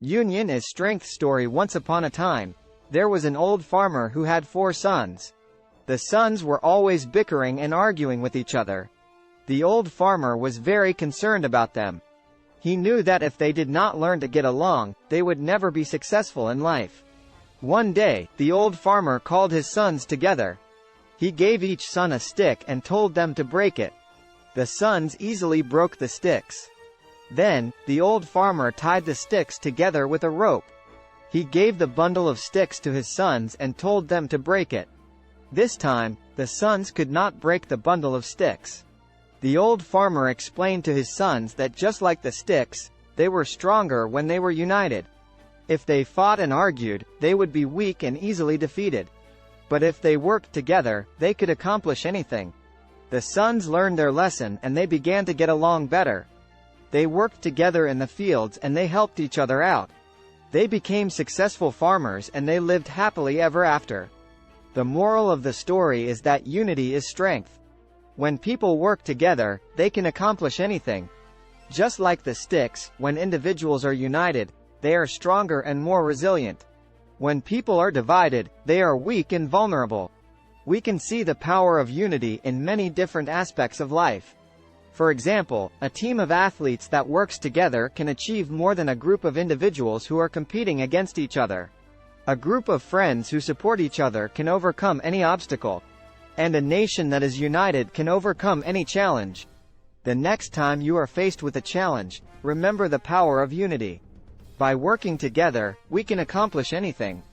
Union is strength. Story. Once upon a time, there was an old farmer who had 4 sons. The sons were always bickering and arguing with each other. The old farmer was very concerned about them. He knew that if they did not learn to get along, they would never be successful in life. One day, the old farmer called his sons together. He gave each son a stick and told them to break it. The sons easily broke the sticks. Then, the old farmer tied the sticks together with a rope. He gave the bundle of sticks to his sons and told them to break it. This time, the sons could not break the bundle of sticks. The old farmer explained to his sons that just like the sticks, they were stronger when they were united. If they fought and argued, they would be weak and easily defeated. But if they worked together, they could accomplish anything. The sons learned their lesson and they began to get along better. They worked together in the fields and they helped each other out. They became successful farmers and they lived happily ever after. The moral of the story is that unity is strength. When people work together, they can accomplish anything. Just like the sticks, when individuals are united, they are stronger and more resilient. When people are divided, they are weak and vulnerable. We can see the power of unity in many different aspects of life. For example, a team of athletes that works together can achieve more than a group of individuals who are competing against each other. A group of friends who support each other can overcome any obstacle. And a nation that is united can overcome any challenge. The next time you are faced with a challenge, remember the power of unity. By working together, we can accomplish anything.